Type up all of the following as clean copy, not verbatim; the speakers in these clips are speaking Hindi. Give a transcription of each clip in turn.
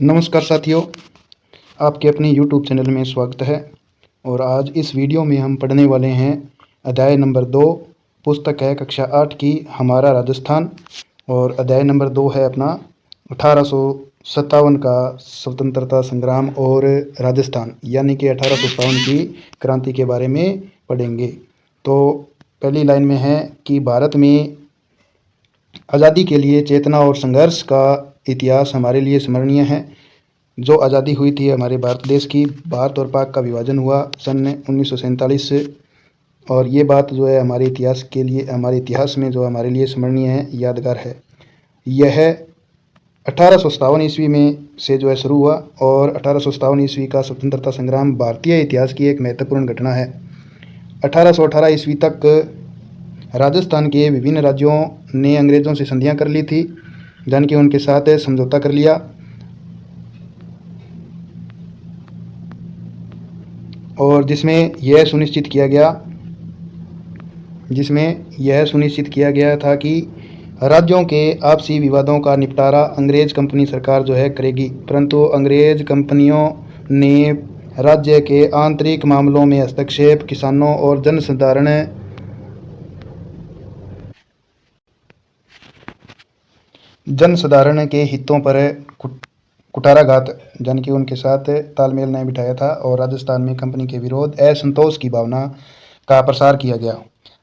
नमस्कार साथियों, आपके अपने YouTube चैनल में स्वागत है। और आज इस वीडियो में हम पढ़ने वाले हैं अध्याय नंबर 2, पुस्तक है कक्षा 8 की हमारा राजस्थान। और अध्याय नंबर 2 है अपना 1857 का स्वतंत्रता संग्राम और राजस्थान, यानी कि 1857 की क्रांति के बारे में पढ़ेंगे। तो पहली लाइन में है कि भारत में आज़ादी के लिए चेतना और संघर्ष का इतिहास हमारे लिए स्मरणीय है। जो आज़ादी हुई थी हमारे भारत देश की, भारत और पाक का विभाजन हुआ सन 1947 से, और ये बात जो है हमारे इतिहास के लिए, हमारे इतिहास में जो हमारे लिए स्मरणीय है, यादगार है। यह 1857 ईस्वी में से जो है शुरू हुआ, और 1857 ईस्वी का स्वतंत्रता संग्राम भारतीय इतिहास की एक महत्वपूर्ण घटना है। 1818 ईस्वी तक राजस्थान के विभिन्न राज्यों ने अंग्रेज़ों से संधियां कर ली थी, जान के उनके साथ समझौता कर लिया, और जिसमें यह सुनिश्चित किया गया था कि राज्यों के आपसी विवादों का निपटारा अंग्रेज कंपनी सरकार जो है करेगी। परंतु अंग्रेज कंपनियों ने राज्य के आंतरिक मामलों में हस्तक्षेप, किसानों और जनसाधारण के हितों पर कुठाराघात, यानी कि उनके साथ तालमेल नहीं बिठाया था, और राजस्थान में कंपनी के विरोध असंतोष की भावना का प्रसार किया गया।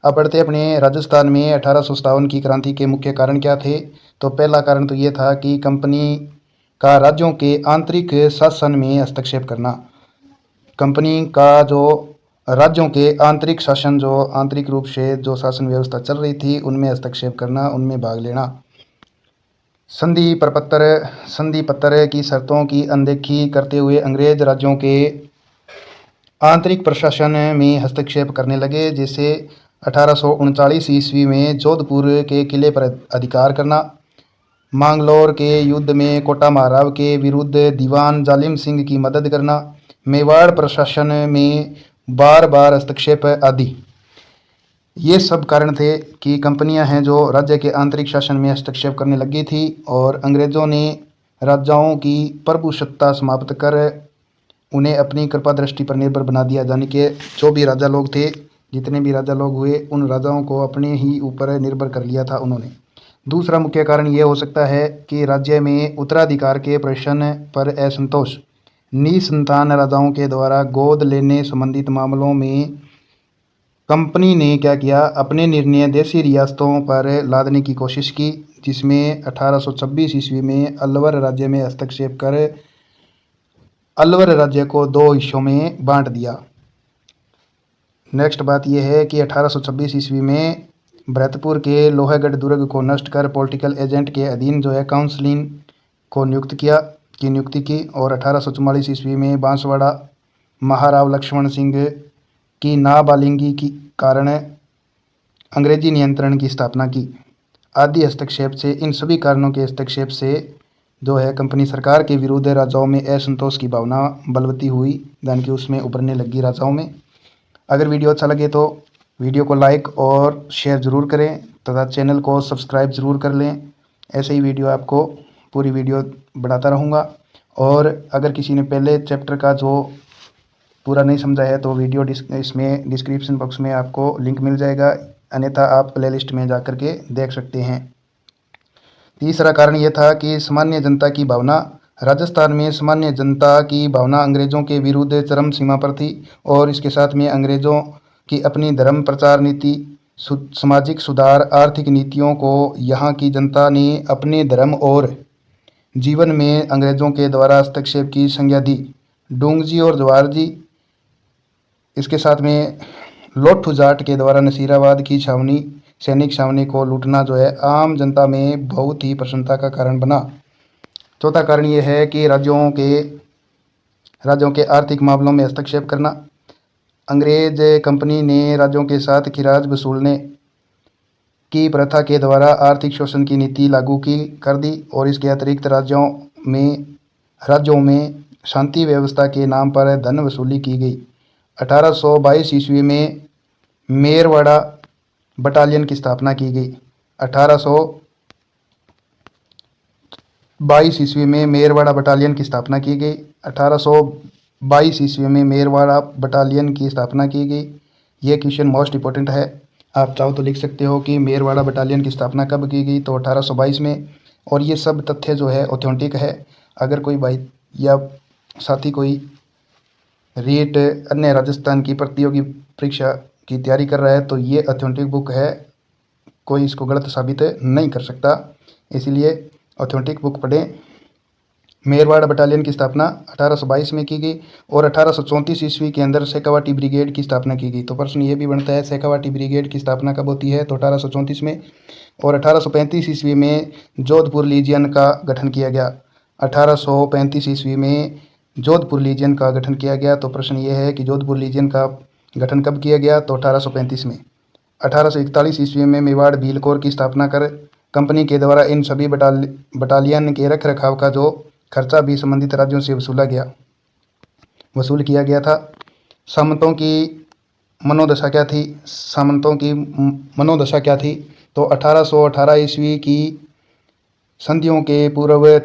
अब बढ़ते अपने राजस्थान में 1857 की क्रांति के मुख्य कारण क्या थे। तो पहला कारण तो ये था कि कंपनी का राज्यों के आंतरिक शासन में हस्तक्षेप करना। कंपनी का जो राज्यों के आंतरिक शासन, जो आंतरिक रूप से जो शासन व्यवस्था चल रही थी, उनमें हस्तक्षेप करना, उनमें भाग लेना। संधि पत्र की शर्तों की अनदेखी करते हुए अंग्रेज राज्यों के आंतरिक प्रशासन में हस्तक्षेप करने लगे, जैसे 1839 ईस्वी में जोधपुर के किले पर अधिकार करना, मांगलोर के युद्ध में कोटा महाराव के विरुद्ध दीवान जालिम सिंह की मदद करना, मेवाड़ प्रशासन में बार बार हस्तक्षेप आदि। ये सब कारण थे कि कंपनियां हैं जो राज्य के आंतरिक शासन में हस्तक्षेप करने लगी थी, और अंग्रेज़ों ने राजाओं की प्रभुसत्ता समाप्त कर उन्हें अपनी कृपा दृष्टि पर निर्भर बना दिया। यानी कि जो भी राजा लोग थे, जितने भी राजा लोग हुए, उन राजाओं को अपने ही ऊपर निर्भर कर लिया था उन्होंने। दूसरा मुख्य कारण ये हो सकता है कि राज्य में उत्तराधिकार के प्रश्न पर असंतोष। निसंतान राजाओं के द्वारा गोद लेने संबंधित मामलों में कंपनी ने क्या किया, अपने निर्णय देसी रियासतों पर लादने की कोशिश की, जिसमें 1826 ईस्वी में अलवर राज्य में हस्तक्षेप कर अलवर राज्य को 2 हिस्सों में बांट दिया। नेक्स्ट बात यह है कि 1826 ईस्वी में भरतपुर के लोहागढ़ दुर्ग को नष्ट कर पॉलिटिकल एजेंट के अधीन जो है काउंसिलिंग को नियुक्ति की, और 1844 ईस्वी में बांसवाड़ा महाराव लक्ष्मण सिंह की नाबालिगी के कारण अंग्रेजी नियंत्रण की स्थापना की। आदि हस्तक्षेप से, इन सभी कारणों के हस्तक्षेप से जो है कंपनी सरकार के विरुद्ध राजाओं में असंतोष की भावना बलवती हुई, यानी कि उसमें उभरने लगी राजाओं में। अगर वीडियो अच्छा लगे तो वीडियो को लाइक और शेयर ज़रूर करें तथा चैनल को सब्सक्राइब ज़रूर कर लें। ऐसे ही वीडियो आपको पूरी वीडियो बनाता रहूँगा। और अगर किसी ने पहले चैप्टर का जो पूरा नहीं समझा है तो वीडियो इसमें डिस्क्रिप्शन बॉक्स में आपको लिंक मिल जाएगा, अन्यथा आप प्लेलिस्ट में जा कर के देख सकते हैं। तीसरा कारण यह था कि सामान्य जनता की भावना। राजस्थान में सामान्य जनता की भावना अंग्रेज़ों के विरुद्ध चरम सीमा पर थी, और इसके साथ में अंग्रेज़ों की अपनी धर्म प्रचार नीति, सामाजिक सुधार, आर्थिक नीतियों को यहाँ की जनता ने अपने धर्म और जीवन में अंग्रेज़ों के द्वारा हस्तक्षेप की संज्ञा दी। डोंगजी और जवाहर जी, इसके साथ में लोठू जाट के द्वारा नसीराबाद की सैनिक छावनी को लूटना जो है आम जनता में बहुत ही प्रसन्नता का कारण बना। चौथा कारण यह है कि राज्यों के आर्थिक मामलों में हस्तक्षेप करना। अंग्रेज कंपनी ने राज्यों के साथ खिराज वसूलने की प्रथा के द्वारा आर्थिक शोषण की नीति लागू कर दी, और इसके अतिरिक्त राज्यों में शांति व्यवस्था के नाम पर धन वसूली की गई। 1822 ईस्वी में मेरवाड़ा बटालियन की स्थापना की गई। 22 ईस्वी में मेरवाड़ा बटालियन की स्थापना की गई। 1822 ईस्वी में मेरवाड़ा बटालियन की स्थापना की गई। ये क्वेश्चन मोस्ट इंपॉर्टेंट है, आप चाहो तो लिख सकते हो कि मेरवाड़ा बटालियन की स्थापना कब की गई, तो 1822 में। और ये सब तथ्य जो है ऑथेंटिक है। अगर कोई भाई या साथी कोई रीट अन्य राजस्थान की प्रतियोगी परीक्षा की तैयारी कर रहा है तो ये ऑथेंटिक बुक है, कोई इसको गलत साबित नहीं कर सकता, इसलिए ऑथेंटिक बुक पढ़ें। मेरवाड़ बटालियन की स्थापना 1822 में की गई और 1834 ईस्वी के अंदर शेखावाटी ब्रिगेड की स्थापना की गई। तो प्रश्न ये भी बनता है शेखावाटी ब्रिगेड की स्थापना कब होती है, तो 1834 में। और 1835 ईस्वी में जोधपुर लीजियन का गठन किया गया। 1835 ईस्वी में जोधपुर लीजियन का गठन किया गया। तो प्रश्न ये है कि जोधपुर लीजियन का गठन कब किया गया, तो 1835 में। 1841 ईस्वी में मेवाड़ भील कोर की स्थापना कर कंपनी के द्वारा इन सभी बटालियन के रख रखाव का जो खर्चा भी संबंधित राज्यों से वसूल किया गया था। सामंतों की मनोदशा क्या थी, सामंतों की मनोदशा क्या थी, तो 1818 ईस्वी की संधियों के पूर्व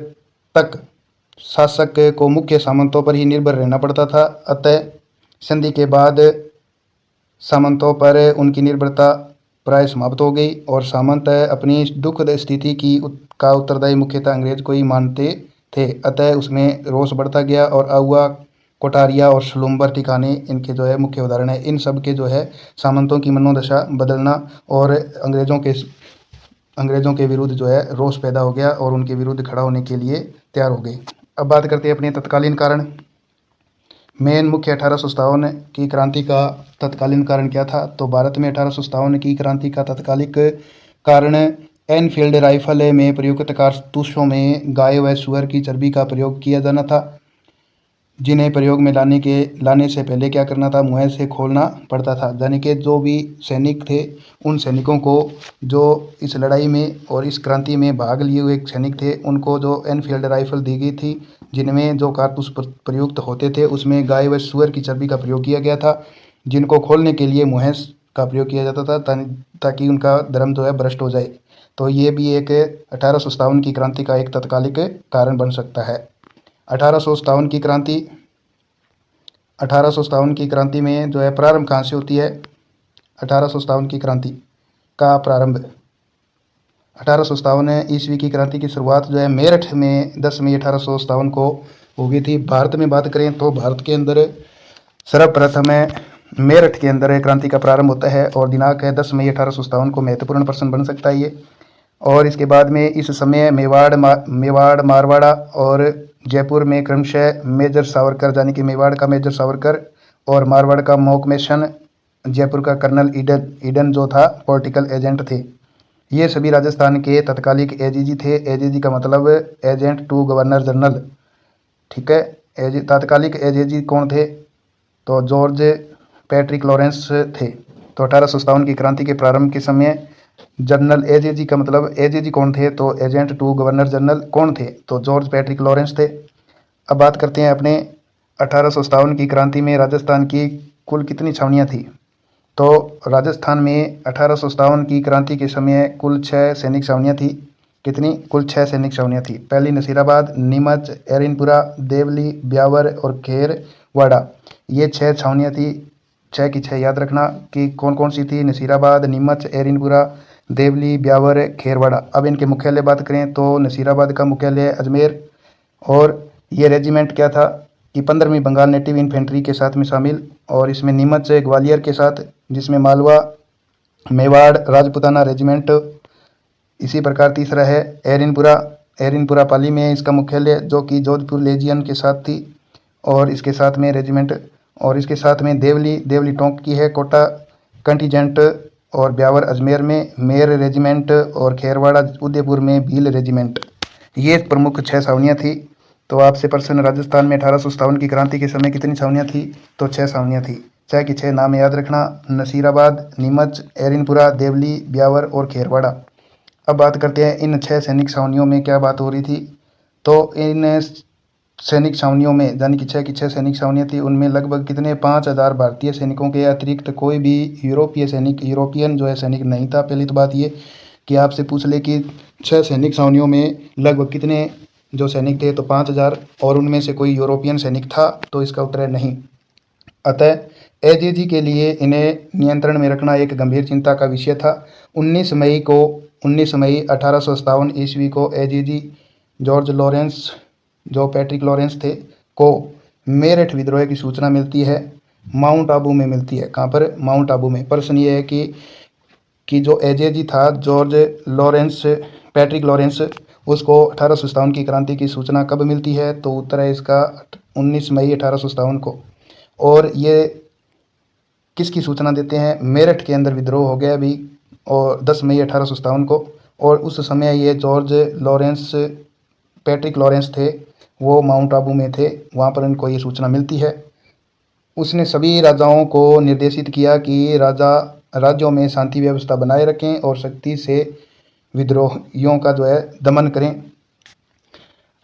तक शासक को मुख्य सामंतों पर ही निर्भर रहना पड़ता था। अतः संधि के बाद सामंतों पर उनकी निर्भरता प्राय समाप्त हो गई और सामंत अपनी दुखद स्थिति का उत्तरदायी मुख्यतः अंग्रेज को ही मानते थे। अतः उसमें रोष बढ़ता गया और आउआ, कोटारिया और सलूम्बर ठिकाने इनके जो है मुख्य उदाहरण है। इन सब के जो है सामंतों की मनोदशा बदलना और अंग्रेज़ों के विरुद्ध जो है रोष पैदा हो गया और उनके विरुद्ध खड़ा होने के लिए तैयार हो गए। अब बात करते हैं अपने तत्कालीन कारण। मेन मुख्य 1857 की क्रांति का तत्कालीन कारण क्या था, तो भारत में 1857 की क्रांति का तत्कालिक कारण एनफील्ड राइफल में प्रयुक्त कारतूसों में गाय व सुअर की चर्बी का प्रयोग किया जाना था, जिन्हें प्रयोग में लाने से पहले क्या करना था, मुँह से खोलना पड़ता था। यानी कि जो भी सैनिक थे उन सैनिकों को जो इस लड़ाई में और इस क्रांति में भाग लिए हुए सैनिक थे उनको जो एनफील्ड राइफल दी गई थी, जिनमें जो कारतूस प्रयुक्त होते थे उसमें गाय व सुअर की चर्बी का प्रयोग किया गया था, जिनको खोलने के लिए मुँह का प्रयोग किया जाता था ताकि उनका धर्म जो है भ्रष्ट हो जाए। तो ये भी एक 1857 की क्रांति का एक तत्कालिक कारण बन सकता है। 1857 की क्रांति 1857 की क्रांति में जो है प्रारंभ कहाँ से होती है, 1857 की क्रांति का प्रारंभ 1857 ईस्वी की क्रांति की शुरुआत जो है मेरठ में 10 मई 1857 को हो गई थी। भारत में बात करें तो भारत के अंदर सर्वप्रथम मेरठ के अंदर क्रांति का प्रारंभ होता है और दिनांक है 10 मई 1857 को। महत्वपूर्ण प्रश्न बन सकता है ये। और इसके बाद में इस समय मेवाड़ मारवाड़ा और जयपुर में क्रमशः मेजर सावरकर यानी कि मेवाड़ का मेजर सावरकर और मारवाड़ का मोकमेशन, जयपुर का कर्नल ईडन जो था पॉलिटिकल एजेंट थे। ये सभी राजस्थान के तत्कालिक एजीजी थे। एजीजी का मतलब एजेंट टू गवर्नर जनरल, ठीक है। तत्कालिक एजीजी कौन थे, तो जॉर्ज पैट्रिक लॉरेंस थे। तो 1857 की क्रांति के प्रारंभ के समय जनरल एजीजी का मतलब एजीजी कौन थे, तो एजेंट टू गवर्नर जनरल कौन थे, तो जॉर्ज पैट्रिक लॉरेंस थे। अब बात करते हैं अपने 1857 की क्रांति में राजस्थान की कुल कितनी छावनियाँ थी, तो राजस्थान में 1857 की क्रांति के समय कुल 6 सैनिक छावनियाँ थी। कितनी, कुल 6 सैनिक छावनियाँ थी। पहली नसीराबाद, नीमच, एरिनपुरा, देवली, ब्यावर और खेरवाड़ा, ये 6 छावनियाँ थी। 6 की 6 याद रखना कि कौन कौन सी थी, नसीराबाद, नीमच, एरिनपुरा, देवली, ब्यावर, खेरवाड़ा। अब इनके मुख्यालय बात करें तो नसीराबाद का मुख्यालय अजमेर और ये रेजिमेंट क्या था कि 15वीं बंगाल नेटिव इन्फेंट्री के साथ में शामिल, और इसमें नीमच ग्वालियर के साथ, जिसमें मालवा, मेवाड़, राजपुताना रेजिमेंट। इसी प्रकार तीसरा है एरिनपुरा पाली में इसका मुख्यालय जो कि जोधपुर लेजियन के साथ थी और इसके साथ में रेजिमेंट, और इसके साथ में देवली टोंक की है कोटा कंटीजेंट, और ब्यावर अजमेर में मेर रेजिमेंट और खेरवाड़ा उदयपुर में भील रेजिमेंट। ये प्रमुख 6 छावनियाँ थी। तो आपसे प्रश्न, राजस्थान में 1857 की क्रांति के समय कितनी छावनियाँ थी, तो 6 छावनियाँ थी। 6 की 6 नाम याद रखना, नसीराबाद, नीमच, एरिनपुरा, देवली, ब्यावर और खेरवाड़ा। अब बात करते हैं इन 6 सैनिक छावनियों में क्या बात हो रही थी, तो इन सैनिक छावनियों में यानी कि 6 की 6 सैनिक छावनियाँ थी, उनमें लगभग कितने 5000 भारतीय सैनिकों के अतिरिक्त कोई भी यूरोपियन जो है सैनिक नहीं था। पहली तो बात ये कि आपसे पूछ ले कि 6 सैनिक छावनियों में लगभग कितने जो सैनिक थे तो 5,000 और उनमें से कोई यूरोपियन सैनिक था, तो इसका उत्तर है नहीं। अतः एजेजी के लिए इन्हें नियंत्रण में रखना एक गंभीर चिंता का विषय था। 19 मई 1857 ईस्वी को एजेजी जॉर्ज लॉरेंस, जो पैट्रिक लॉरेंस थे, को मेरठ विद्रोह की सूचना मिलती है। माउंट आबू में मिलती है। कहाँ पर? माउंट आबू में। प्रश्न ये है कि जो एजेजी था जॉर्ज लॉरेंस, पैट्रिक लॉरेंस, उसको 1857 की क्रांति की सूचना कब मिलती है? तो उत्तर है इसका 19 मई 1857 को। और ये किसकी सूचना देते हैं? मेरठ के अंदर विद्रोह हो गया अभी, और 10 मई 1857 को। और उस समय ये जॉर्ज लॉरेंस, पैट्रिक लॉरेंस थे, वो माउंट आबू में थे, वहाँ पर इनको ये सूचना मिलती है। उसने सभी राजाओं को निर्देशित किया कि राज्यों में शांति व्यवस्था बनाए रखें और सख्ती से विद्रोहियों का जो है दमन करें।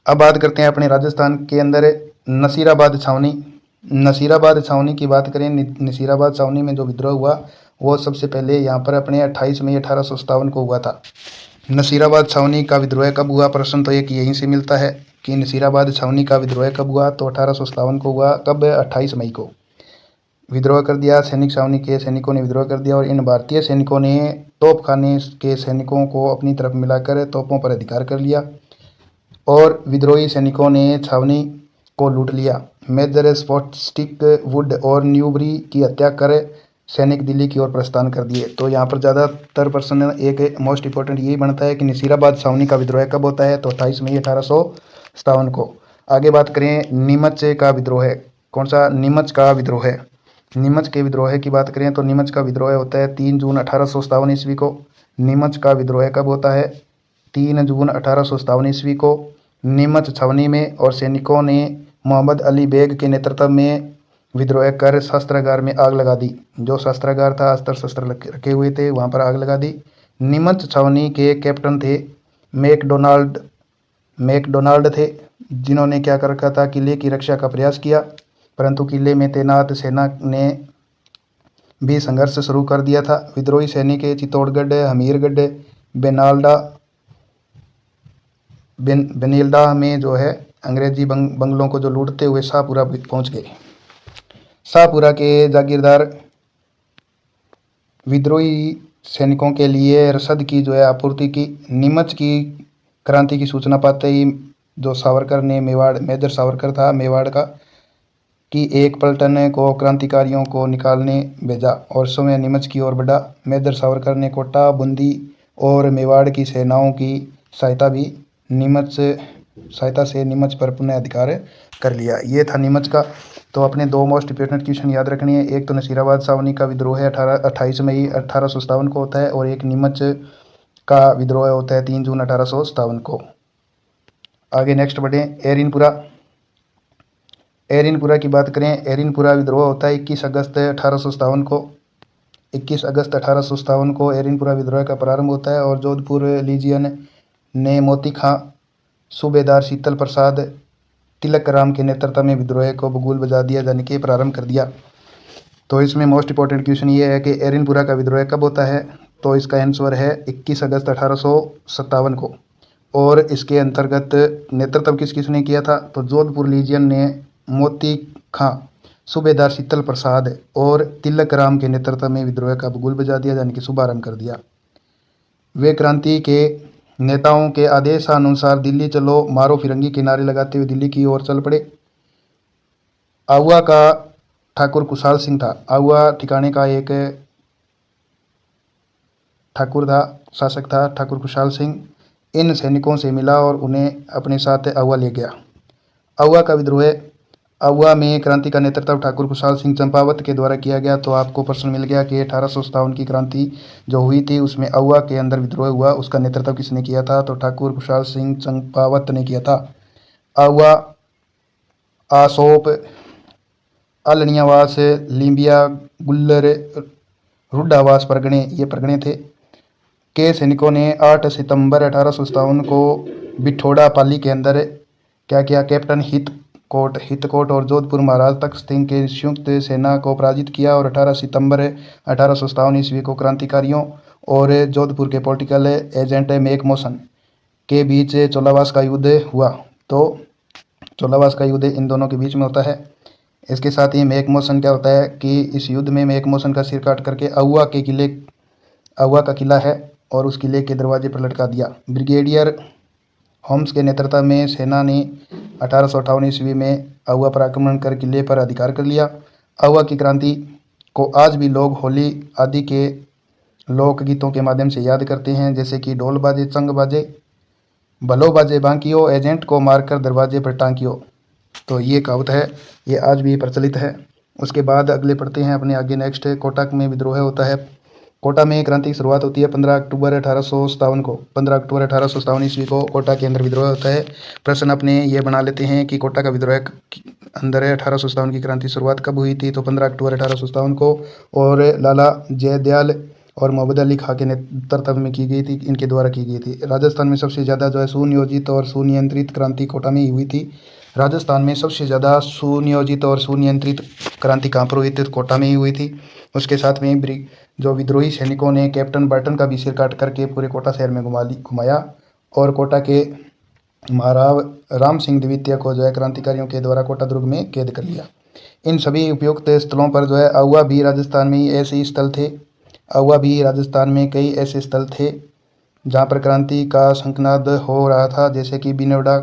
अब बात करते हैं अपने राजस्थान के अंदर नसीराबाद छावनी। नसीराबाद छावनी की बात करें, नसीराबाद छावनी में जो विद्रोह हुआ वो सबसे पहले यहाँ पर अपने 28 मई 1857 को हुआ था। नसीराबाद छावनी का विद्रोह कब हुआ? प्रश्न तो एक यहीं से मिलता है कि नसीराबाद छावनी का विद्रोह कब हुआ? तो 1857 को हुआ। कब? 28 मई को विद्रोह कर दिया। सैनिक छावनी के सैनिकों ने विद्रोह कर दिया और इन भारतीय सैनिकों ने तोपखाने के सैनिकों को अपनी तरफ मिलाकर तोपों पर अधिकार कर लिया और विद्रोही सैनिकों ने छावनी को लूट लिया। मेजर स्पॉटस्टिक वुड और न्यूबरी की हत्या कर सैनिक दिल्ली की ओर प्रस्थान कर दिए। तो यहाँ पर ज़्यादातर प्रश्न एक मोस्ट इंपॉर्टेंट यही बनता है कि नसीराबाद छावनी का विद्रोह कब होता है? तो 28 मई 1857 को। आगे बात करें नीमच का विद्रोह। कौन सा? नीमच का विद्रोह। नीमच के विद्रोह की बात करें तो नीमच का विद्रोह होता है 3 जून 1857 ईस्वी को। नीमच का विद्रोह कब होता है? 3 जून 1857 ईस्वी को नीमच छावनी में। और सैनिकों ने मोहम्मद अली बेग के नेतृत्व में विद्रोह कर शस्त्रागार में आग लगा दी। जो शस्त्रागार था, अस्त्र शस्त्र रखे हुए थे, वहाँ पर आग लगा दी। नीमच छावनी के कैप्टन थे मैकडोनाल्ड थे, जिन्होंने क्या कर रखा था? किले की रक्षा का प्रयास किया, परंतु किले में तैनात सेना ने भी संघर्ष शुरू कर दिया था। विद्रोही सैनिक चित्तौड़गढ़, हमीरगढ़, बेनेल्डा में जो है अंग्रेजी बंगलों को जो लूटते हुए शाहपुरा पहुंच गए। शाहपुरा के जागीरदार विद्रोही सैनिकों के लिए रसद की जो है आपूर्ति की। नीमच की क्रांति की सूचना पाते ही जो सावरकर ने मेजर सावरकर था मेवाड़ का, कि एक पलटन को क्रांतिकारियों को निकालने भेजा और समय नीमच की ओर बढ़ा। मेजर सावरकर ने कोटा, बूंदी और मेवाड़ की सेनाओं की सहायता से नीमच पर पुनः अधिकार कर लिया। ये था नीमच का। तो अपने दो मोस्ट इंपॉर्टेंट क्वेश्चन याद रखनी है। एक तो नसीराबाद छावनी का विद्रोह है 28 मई 1857 को होता है और एक नीमच का विद्रोह होता है 3 जून 1857 को। आगे नेक्स्ट बढ़ें। एरिनपुरा की बात करें। एरिनपुरा विद्रोह होता है 21 अगस्त 1857 को। 21 अगस्त 1857 को एरिनपुरा विद्रोह का प्रारंभ होता है और जोधपुर लीजियन ने मोती खां, सूबेदार शीतल प्रसाद, तिलक राम के नेतृत्व में विद्रोह को बगुल बजा दिया, यानी कि प्रारंभ कर दिया। तो इसमें मोस्ट इंपॉर्टेंट क्वेश्चन ये है कि एरिनपुरा का विद्रोह कब होता है? तो इसका आंसर है 21 अगस्त 1857 को। और इसके अंतर्गत नेतृत्व किसने किया था? तो जोधपुर लीजियन ने मोती खां, सूबेदार शीतल प्रसाद और तिलक राम के नेतृत्व में विद्रोह का बगुल बजा दिया, यानी कि शुभारंभ कर दिया। वे क्रांति के नेताओं के आदेशानुसार दिल्ली चलो मारो फिरंगी के नारे लगाते हुए दिल्ली की ओर चल पड़े। आहुआ का ठाकुर खुशहाल सिंह था। आहुआ ठिकाने का एक ठाकुर था, शासक था ठाकुर खुशहाल सिंह। इन सैनिकों से मिला और उन्हें अपने साथ आहुआ ले गया। आहुआ का विद्रोह, आहुआ में क्रांति का नेतृत्व ठाकुर खुशहाल सिंह चंपावत के द्वारा किया गया। तो आपको प्रश्न मिल गया कि 1857 की क्रांति जो हुई थी उसमें आहुआ के अंदर विद्रोह हुआ, उसका नेतृत्व किसने किया था? तो ठाकुर खुशहाल सिंह चंपावत ने किया था। आहुआ, आसोप, अलनियावास, लींबिया, गुल्लर, रुड्डावास परगणे, ये परगणे थे के सैनिकों ने 8 सितंबर 1857 को बिठोड़ा पाली के अंदर क्या किया? कैप्टन हितकोट और जोधपुर महाराज तख्त सिंह के संयुक्त सेना को पराजित किया और 18 सितंबर 1857 ईस्वी को क्रांतिकारियों और जोधपुर के पॉलिटिकल एजेंट मैकमोहन के बीच चोलावास का युद्ध हुआ। तो चोलावास का युद्ध इन दोनों के बीच में होता है। इसके साथ ही मेक मोशन क्या होता है कि इस युद्ध में मेक मोशन का सिर काट करके अहुआ का किला है और उस किले के दरवाजे पर लटका दिया। ब्रिगेडियर होम्स के नेतृत्व में सेना ने 1858 ईस्वी में अहुआ पर आक्रमण कर किले पर अधिकार कर लिया। अहुआ की क्रांति को आज भी लोग होली आदि के लोकगीतों के माध्यम से याद करते हैं, जैसे कि ढोल बाजे चंग बाजे, भलो बाजे बांकियो, एजेंट को मारकर दरवाजे पर टांकियो। तो ये कहावत है, ये आज भी प्रचलित है। उसके बाद अगले पढ़ते हैं अपने आगे नेक्स्ट। कोटा में विद्रोह होता है। कोटा में क्रांति की शुरुआत होती है 15 अक्टूबर 1857 को। 15 अक्टूबर 1857 ईस्वी को कोटा के अंदर विद्रोह होता है। प्रश्न अपने ये बना लेते हैं कि कोटा का विद्रोह अंदर 1857 की क्रांति शुरुआत कब हुई थी, तो 15 अक्टूबर 1857 को, और लाला जयदयाल और मोहम्मद अली खां के नेतृत्व में की गई थी, इनके द्वारा की गई थी। राजस्थान में सबसे ज़्यादा जो है सुनियोजित और सुनियंत्रित क्रांति कोटा में ही हुई थी। राजस्थान में सबसे ज़्यादा सुनियोजित और सुनियंत्रित क्रांति कहाँ पर हुई थी, तो कोटा में ही हुई थी। उसके साथ में जो विद्रोही सैनिकों ने कैप्टन बर्टन का भी सिर काट करके पूरे कोटा शहर में घुमाया और कोटा के महाराव राम सिंह द्वितीय को जो है क्रांतिकारियों के द्वारा कोटा दुर्ग में कैद कर लिया। इन सभी उपयुक्त स्थलों पर जो है अहुआ भी राजस्थान में ऐसे ही स्थल थे। अहुआ भी राजस्थान में कई ऐसे स्थल थे जहाँ पर क्रांति का शंखनाद हो रहा था, जैसे कि बिनोडा,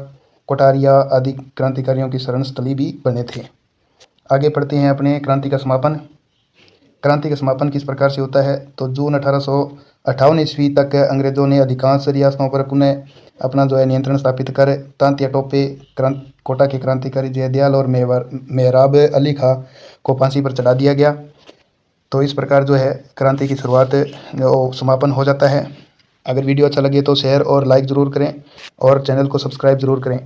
कोटारिया आदि क्रांतिकारियों की शरण स्थली भी बने थे। आगे पढ़ते हैं अपने क्रांति का समापन। क्रांति का समापन किस प्रकार से होता है, तो जून 1858 ईस्वी तक अंग्रेजों ने अधिकांश रियासतों पर पुनः अपना जो है नियंत्रण स्थापित कर तांतिया टोपे कोटा के क्रांतिकारी जयदयाल और मेहराब अली खां को फांसी पर चढ़ा दिया गया। तो इस प्रकार जो है क्रांति की शुरुआत समापन हो जाता है। अगर वीडियो अच्छा लगे तो शेयर और लाइक ज़रूर करें और चैनल को सब्सक्राइब ज़रूर करें।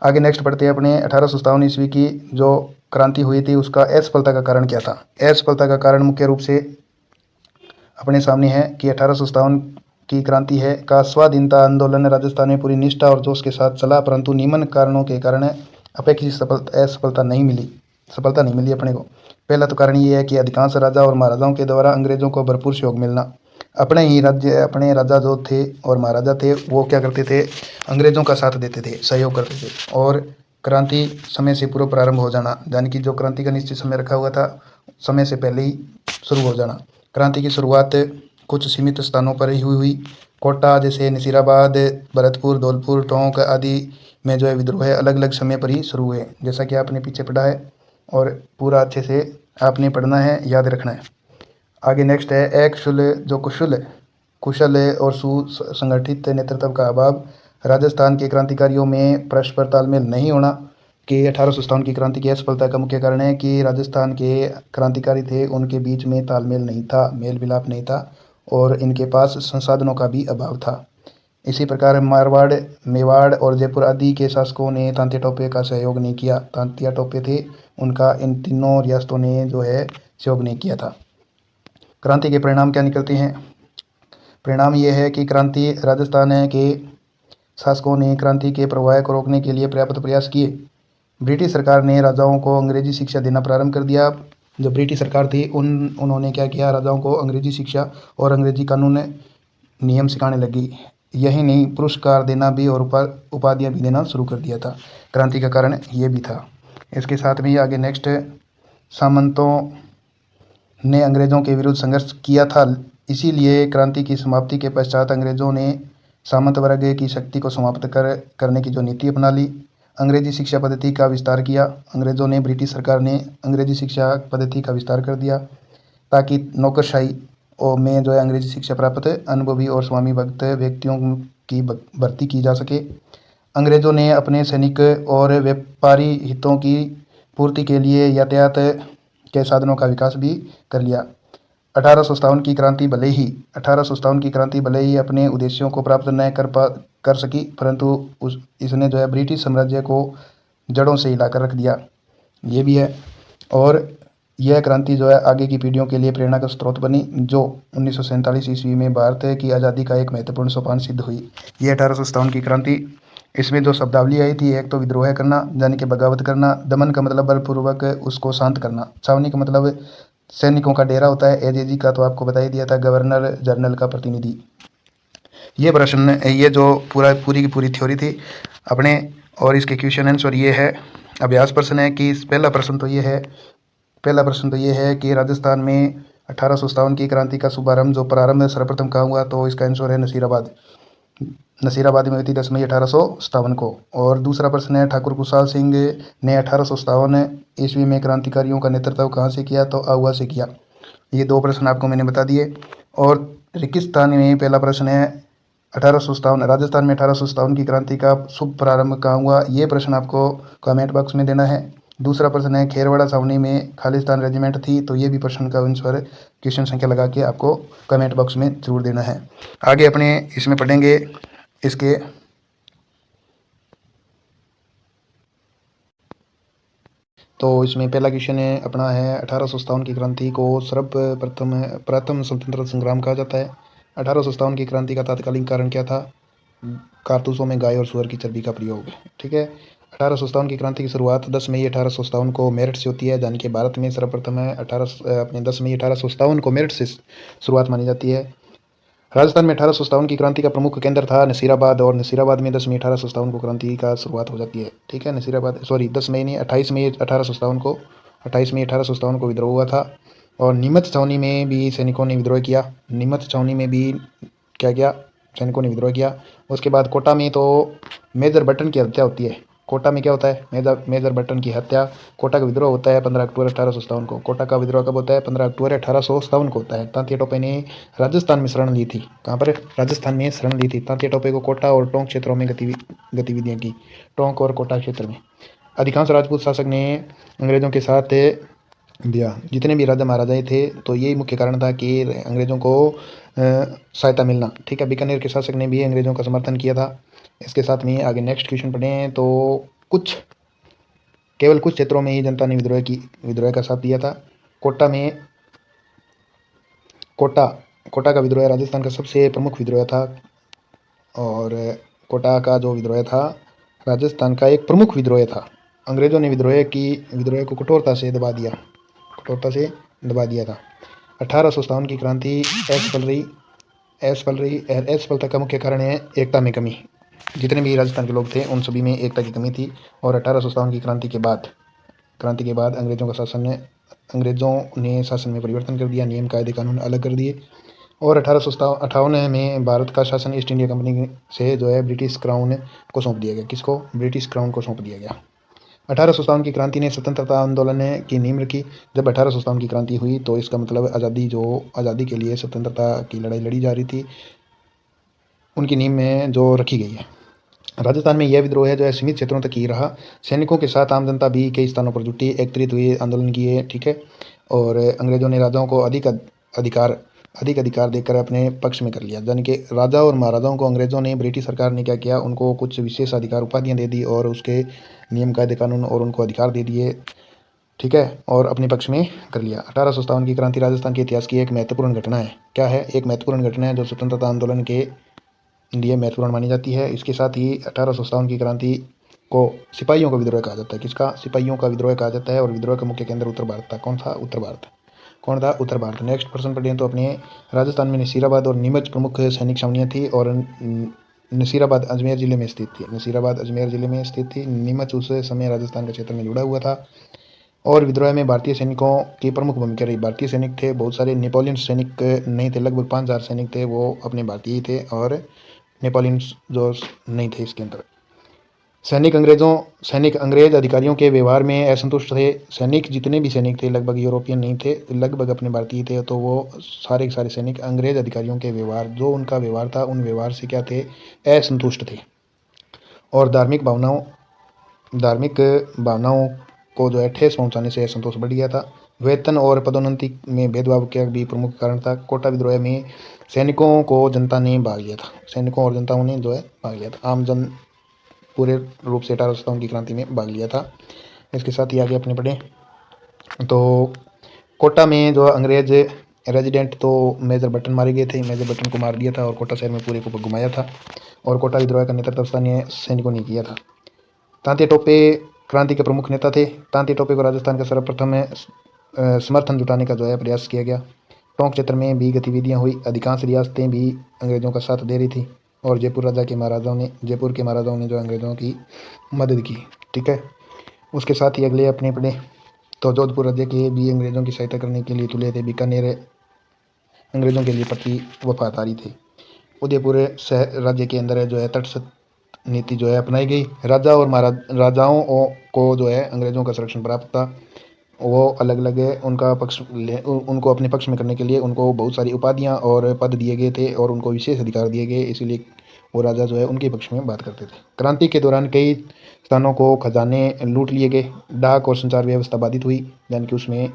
आगे नेक्स्ट पढ़ते हैं अपने 1857 ईस्वी की जो क्रांति हुई थी उसका असफलता का कारण क्या था। असफलता का कारण मुख्य रूप से अपने सामने है कि 1857 की क्रांति है का स्वाधीनता आंदोलन राजस्थान में पूरी निष्ठा और जोश के साथ चला, परंतु निम्न कारणों के कारण अपेक्षित सफलता नहीं मिली अपने को। पहला तो कारण ये है कि अधिकांश राजा और महाराजाओं के द्वारा अंग्रेजों को भरपूर सहयोग मिलना। अपने राजा जो थे और महाराजा थे वो क्या करते थे, अंग्रेजों का साथ देते थे, सहयोग करते थे, और क्रांति समय से पूर्व प्रारंभ हो जाना, यानी कि जो क्रांति का निश्चित समय रखा हुआ था समय से पहले ही शुरू हो जाना। क्रांति की शुरुआत कुछ सीमित स्थानों पर ही हुई। कोटा जैसे नसीराबाद, भरतपुर, धौलपुर, टोंक आदि में जो है विद्रोह अलग अलग समय पर ही शुरू हुए, जैसा कि आपने पीछे पढ़ा है और पूरा अच्छे से आपने पढ़ना है, याद रखना है। आगे नेक्स्ट है कुशल और सुसंगठित नेतृत्व का अभाव। राजस्थान के क्रांतिकारियों में परस्पर तालमेल नहीं होना कि 1857 की क्रांति की असफलता का मुख्य कारण है कि राजस्थान के क्रांतिकारी थे, उनके बीच में तालमेल नहीं था, मेल मिलाप नहीं था और इनके पास संसाधनों का भी अभाव था। इसी प्रकार मारवाड़, मेवाड़ और जयपुर आदि के शासकों ने तांतिया टोपे का सहयोग नहीं किया। तांतिया टोपे थे, उनका इन तीनों रियासतों ने जो है सहयोग नहीं किया था। क्रांति के परिणाम क्या निकलते हैं। परिणाम ये है कि राजस्थान के शासकों ने क्रांति के प्रवाह को रोकने के लिए पर्याप्त प्रयास किए। ब्रिटिश सरकार ने राजाओं को अंग्रेजी शिक्षा देना प्रारंभ कर दिया। जो ब्रिटिश सरकार थी उन्होंने क्या किया, राजाओं को अंग्रेजी शिक्षा और अंग्रेजी कानून नियम सिखाने लगी। यही नहीं, पुरस्कार देना भी और उपाधियाँ भी देना शुरू कर दिया था। क्रांति का कारण ये भी था। इसके साथ में आगे नेक्स्ट, सामंतों ने अंग्रेज़ों के विरुद्ध संघर्ष किया था, इसीलिए क्रांति की समाप्ति के पश्चात अंग्रेज़ों ने सामंत वर्ग की शक्ति को समाप्त करने की जो नीति अपना ली। अंग्रेजी शिक्षा पद्धति का विस्तार किया। अंग्रेज़ों ने, ब्रिटिश सरकार ने अंग्रेजी शिक्षा पद्धति का विस्तार कर दिया ताकि नौकरशाही में जो है अंग्रेजी शिक्षा प्राप्त अनुभवी और स्वामी भक्त व्यक्तियों की भर्ती की जा सके। अंग्रेज़ों ने अपने सैनिक और व्यापारी हितों की पूर्ति के लिए यातायात के साधनों का विकास भी कर लिया। 1857 की क्रांति भले ही अपने उद्देश्यों को प्राप्त न कर सकी, परंतु इसने जो है ब्रिटिश साम्राज्य को जड़ों से हिलाकर रख दिया, ये भी है। और यह क्रांति जो है आगे की पीढ़ियों के लिए प्रेरणा का स्रोत बनी, जो 1947 ईस्वी में भारत की आज़ादी का एक महत्वपूर्ण सोपान सिद्ध हुई। ये 1857 की क्रांति, इसमें जो शब्दावली आई थी, एक तो विद्रोह करना यानी कि बगावत करना, दमन का मतलब बलपूर्वक उसको शांत करना, छावनी का मतलब सैनिकों का डेरा होता है, एजेजी का तो आपको बता ही दिया था, गवर्नर जनरल का प्रतिनिधि। ये प्रश्न, ये जो पूरी की पूरी थ्योरी थी अपने, और इसके क्वेश्चन आंसर ये है, अभ्यास प्रश्न है कि पहला प्रश्न तो ये है कि राजस्थान में 1857 की क्रांति का शुभारंभ जो प्रारंभ सर्वप्रथम कहाँ हुआ, तो इसका आंसर है नसीराबाद में हुई थी 10 मई 1857 को। और दूसरा प्रश्न है, ठाकुर कुशाल सिंह ने 1857 ईस्वी में क्रांतिकारियों का नेतृत्व कहाँ से किया, तो आहुआ से किया। ये दो प्रश्न आपको मैंने बता दिए। और रेगिस्तान में पहला प्रश्न है 1857 राजस्थान में 1857 की क्रांति का शुभ प्रारंभ कहाँ हुआ, ये प्रश्न आपको कमेंट बॉक्स में देना है। दूसरा प्रश्न है, खेरवाड़ा छावनी में खालिस्तान रेजिमेंट थी, तो ये भी प्रश्न का आंसर क्वेश्चन संख्या लगा के आपको कमेंट बॉक्स में जरूर देना है। आगे अपने इसमें पढ़ेंगे इसके तो इसमें पहला क्वेश्चन है अपना है 1857 की क्रांति को प्रथम स्वतंत्रता संग्राम कहा जाता है। 1857 की क्रांति का तात्कालिक कारण क्या था, कारतूसों में गाय और सुअर की चर्बी का प्रयोग। ठीक है, 1857 की क्रांति की शुरुआत 10 मई 1857 को मेरठ से होती है, यानी कि भारत में सर्वप्रथम है 10 मई 1857 को मेरठ से शुरुआत मानी जाती है। राजस्थान में 1857 की क्रांति का प्रमुख केंद्र था नसीराबाद, और नसीराबाद में 10 मई 1857 को क्रांति का शुरुआत हो जाती है। ठीक है, 10 मई नहीं 28 मई 1857 को विद्रोह हुआ था। और नीमच छावनी में भी सैनिकों ने विद्रोह किया। नीमच छावनी में भी क्या किया, सैनिकों ने विद्रोह किया। उसके बाद कोटा में तो मेजर बटन की हत्या होती है। कोटा में क्या होता है, मेजर बटन की हत्या। कोटा का विद्रोह होता है 15 अक्टूबर 1857 को। कोटा का विद्रोह कब होता है, 15 अक्टूबर 1857 को होता है। तांतिया टोपे ने राजस्थान में शरण ली थी। कहाँ पर, राजस्थान में शरण ली थी। तांतिया टोपे को कोटा और टोंक क्षेत्रों में गतिविधियाँ की, टोंक और कोटा क्षेत्र में। अधिकांश राजपूत शासक ने अंग्रेजों के साथ दिया, जितने भी राजा महाराजाएं थे, तो यही मुख्य कारण था कि अंग्रेजों को सहायता मिलना। ठीक है, बीकानेर के शासक ने भी अंग्रेजों का समर्थन किया था। इसके साथ में आगे नेक्स्ट क्वेश्चन पढ़ें तो केवल कुछ क्षेत्रों में ही जनता ने विद्रोह का साथ दिया था। कोटा का विद्रोह राजस्थान का सबसे प्रमुख विद्रोह था, और कोटा का जो विद्रोह था राजस्थान का एक प्रमुख विद्रोह था। अंग्रेजों ने विद्रोह को कठोरता से दबा दिया था। 1857 की क्रांति असफलता का मुख्य कारण है एकता में कमी। जितने भी राजस्थान के लोग थे उन सभी में एकता की कमी थी। और 1857 की क्रांति के बाद अंग्रेजों ने शासन में परिवर्तन कर दिया, नियम कायदे कानून अलग कर दिए। और 1858 में भारत का शासन ईस्ट इंडिया कंपनी से जो है ब्रिटिश क्राउन को सौंप दिया गया। किसको, ब्रिटिश क्राउन को सौंप दिया गया। 1857 की क्रांति ने स्वतंत्रता आंदोलन की नींव रखी। जब 1857 की क्रांति हुई तो इसका मतलब आज़ादी के लिए स्वतंत्रता की लड़ाई लड़ी जा रही थी, उनकी नींव में जो रखी गई है। राजस्थान में यह विद्रोह है जो है सीमित क्षेत्रों तक ही रहा। सैनिकों के साथ आम जनता भी कई स्थानों पर जुटी, एकत्रित हुई, आंदोलन किए। ठीक है, और अंग्रेजों ने राजाओं को अधिक अधिकार देकर अपने पक्ष में कर लिया। यानी कि राजा और महाराजाओं को अंग्रेजों ने, ब्रिटिश सरकार ने क्या किया, उनको कुछ विशेष अधिकार उपाधियाँ दे दी और उसके नियम कायदे कानून और उनको अधिकार दे दिए। ठीक है, और अपने पक्ष में कर लिया। 1857 की क्रांति राजस्थान के इतिहास की एक महत्वपूर्ण घटना है। क्या है, एक महत्वपूर्ण घटना है जो स्वतंत्रता आंदोलन के लिए महत्वपूर्ण मानी जाती है। इसके साथ ही 1857 की क्रांति को सिपाहियों का विद्रोह कहा जाता है। किसका, सिपाहियों का विद्रोह कहा जाता है। और विद्रोह का मुख्य केंद्र उत्तर भारत था। कौन था, उत्तर भारत। नेक्स्ट प्रश्न पढ़ें तो अपने राजस्थान में नसीराबाद और नीमच प्रमुख सैनिक छावनियाँ थी, और नसीराबाद अजमेर जिले में स्थित थी। नीमच उस समय राजस्थान के क्षेत्र में जुड़ा हुआ था। और विद्रोह में भारतीय सैनिकों की प्रमुख भूमिका रही। भारतीय सैनिक थे बहुत सारे, नेपोलियन सैनिक नहीं थे, लगभग 5000 सैनिक थे, वो अपने भारतीय ही थे, और नेपोलियंस जो नहीं थे इसके अंदर। सैनिक अंग्रेज अधिकारियों के व्यवहार में असंतुष्ट थे। जितने भी सैनिक थे लगभग यूरोपियन नहीं थे, लगभग अपने भारतीय थे, तो वो सारे के सारे सैनिक अंग्रेज अधिकारियों के व्यवहार, जो उनका व्यवहार था, उन व्यवहार से क्या थे, असंतुष्ट थे। और धार्मिक भावनाओं को जो है ठेस पहुंचाने से असंतोष बढ़ गया था। वेतन और पदोन्नति में भेदभाव का भी प्रमुख कारण था। कोटा विद्रोह में सैनिकों और जनताओं ने भाग लिया था। आम जन पूरे रूप से 1857 की क्रांति में भाग लिया था। इसके साथ ही आगे अपने पढ़ें तो कोटा में जो अंग्रेज रेजिडेंट तो मेजर बटन मारे गए थे, मेजर बटन को मार दिया था और कोटा शहर में पूरे को घुमाया था। और कोटा विद्रोह का नेतृत्व स्थानीय सैनिकों ने किया था। तांतिया टोपे क्रांति के प्रमुख नेता थे। तांतिया टोपे को राजस्थान का सर्वप्रथम समर्थन जुटाने का जो है प्रयास किया गया। टोंक क्षेत्र में भी गतिविधियां हुई। अधिकांश रियासतें भी अंग्रेजों का साथ दे रही थी। और जयपुर के महाराजाओं ने जो अंग्रेज़ों की मदद की। ठीक है, उसके साथ ही अगले अपने पढ़े तो जोधपुर राज्य के भी अंग्रेज़ों की सहायता करने के लिए तुले थे। बीकानेर अंग्रेज़ों के लिए प्रति वफादारी थे। उदयपुर शहर राज्य के अंदर जो है तटस्थ नीति जो है अपनाई गई। राजा और राजाओं को जो है अंग्रेज़ों का संरक्षण प्राप्त था। वो अलग अलग उनको अपने पक्ष में करने के लिए उनको बहुत सारी उपाधियां और पद दिए गए थे और उनको विशेष अधिकार दिए गए, इसीलिए वो राजा जो है उनके पक्ष में बात करते थे। क्रांति के दौरान कई स्थानों को खजाने लूट लिए गए। डाक और संचार व्यवस्था बाधित हुई, यानी कि उसमें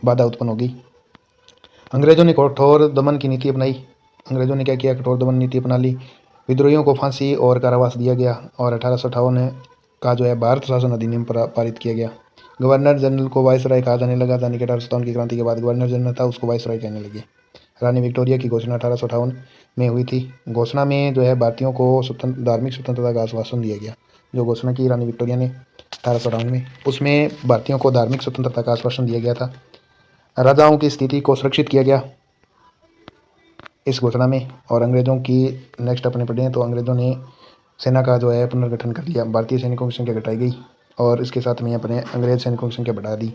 बाधा उत्पन्न हो गई। अंग्रेज़ों ने कठोर दमन की नीति अपनाई। अंग्रेज़ों ने क्या किया, कठोर दमन नीति अपना ली। विद्रोहियों को फांसी और कारावास दिया गया और 1858 का जो है भारत शासन अधिनियम पारित किया गया। गवर्नर जनरल को वायसराय कहा जाने लगा, यानी कि 1857 की क्रांति के बाद गवर्नर जनरल था उसको वायसराय कहने लगे। रानी विक्टोरिया की घोषणा 1858 में हुई थी। घोषणा में जो है भारतीयों को धार्मिक स्वतंत्रता का आश्वासन दिया गया। जो घोषणा की रानी विक्टोरिया ने 1858 में, उसमें भारतीयों को धार्मिक स्वतंत्रता का आश्वासन दिया गया था। राजाओं की स्थिति को सुरक्षित किया गया इस घोषणा में। और अंग्रेज़ों की नेक्स्ट अपने पढ़ें तो अंग्रेज़ों ने सेना का जो है पुनर्गठन कर लिया। भारतीय सैनिकों की संख्या घटाई गई और इसके साथ में अपने अंग्रेज सैनिकों की संख्या बढ़ा दी।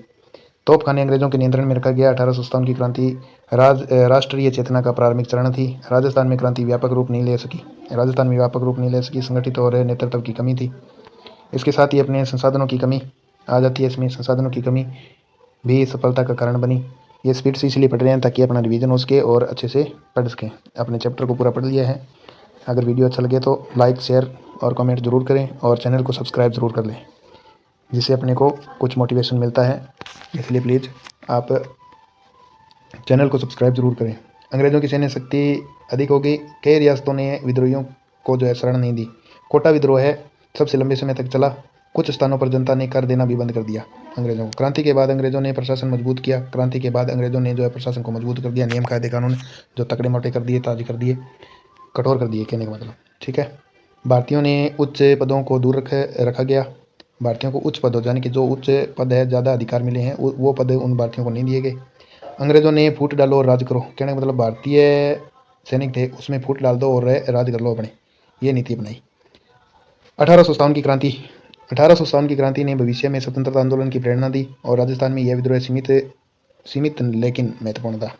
तोपखाने अंग्रेज़ों के नियंत्रण में रखा गया। 1857 की क्रांति राष्ट्रीय चेतना का प्रारंभिक चरण थी। राजस्थान में क्रांति व्यापक रूप नहीं ले सकी। संगठित और नेतृत्व की कमी थी। इसके साथ ही अपने संसाधनों की कमी आ जाती है। इसमें संसाधनों की कमी भी सफलता का कारण बनी। ये स्पीड से इसलिए पढ़ रहे हैं ताकि अपना रिवीजन हो सके और अच्छे से पढ़ सकें। अपने चैप्टर को पूरा पढ़ लिया है। अगर वीडियो अच्छा लगे तो लाइक, शेयर और कमेंट ज़रूर करें और चैनल को सब्सक्राइब ज़रूर कर लें, जिससे अपने को कुछ मोटिवेशन मिलता है। इसलिए प्लीज़ आप चैनल को सब्सक्राइब ज़रूर करें। अंग्रेज़ों की सैन्य शक्ति अधिक हो गई। कई रियासतों ने विद्रोहियों को जो है शरण नहीं दी। कोटा विद्रोह है सबसे लंबे समय तक चला। कुछ स्थानों पर जनता ने कर देना भी बंद कर दिया अंग्रेज़ों को। क्रांति के बाद अंग्रेज़ों ने प्रशासन मजबूत किया। प्रशासन को मजबूत कर दिया। नियम कायदे कानून जो तकड़े मोटे कर दिए, ताज़ी कर दिए, कठोर कर दिए, कहने का मतलब। ठीक है, भारतीयों ने उच्च पदों को दूर रखा गया। भारतीयों को उच्च पद, यानी कि जो उच्च पद है, ज़्यादा अधिकार मिले हैं, वो पद उन भारतीयों को नहीं दिए गए। अंग्रेज़ों ने फूट डालो और राज करो, कहने का मतलब भारतीय सैनिक थे उसमें फूट डाल दो और राज कर लो अपने, ये नीति अपनाई। 1857 की क्रांति ने भविष्य में स्वतंत्रता आंदोलन की प्रेरणा दी और राजस्थान में यह विद्रोह सीमित लेकिन महत्वपूर्ण था।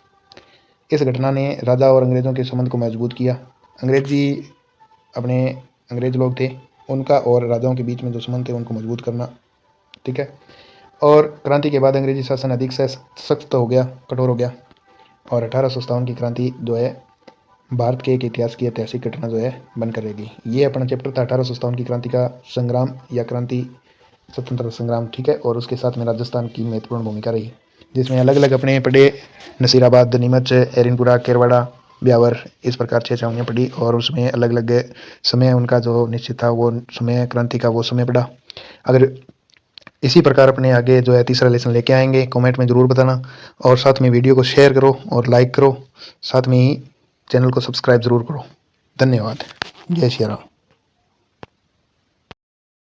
इस घटना ने राजा और अंग्रेज़ों के संबंध को मजबूत किया। अंग्रेज लोग थे, उनका और राजाओं के बीच में जो संबंध थे उनको मजबूत करना। ठीक है, और क्रांति के बाद अंग्रेजी शासन अधिक सख्त हो गया, कठोर हो गया और 1857 की क्रांति जो है भारत के एक इतिहास की ऐतिहासिक घटना जो है बनकर रहेगी। ये अपना चैप्टर था 1857 की क्रांति का संग्राम या क्रांति स्वतंत्रता संग्राम। ठीक है, और उसके साथ में राजस्थान की महत्वपूर्ण भूमिका रही, जिसमें अलग अलग अपने पढ़े नसीराबाद, नीमच, एरिनपुरा, केरवाड़ा, ब्यावर, इस प्रकार 6 छावनियाँ पड़ी और उसमें अलग अलग समय उनका जो निश्चित था, वो समय क्रांति का वो समय पड़ा। अगर इसी प्रकार अपने आगे जो है तीसरा लेसन लेके आएंगे, कमेंट में ज़रूर बताना और साथ में वीडियो को शेयर करो और लाइक करो, साथ में ही चैनल को सब्सक्राइब ज़रूर करो। धन्यवाद। जय श्री राम।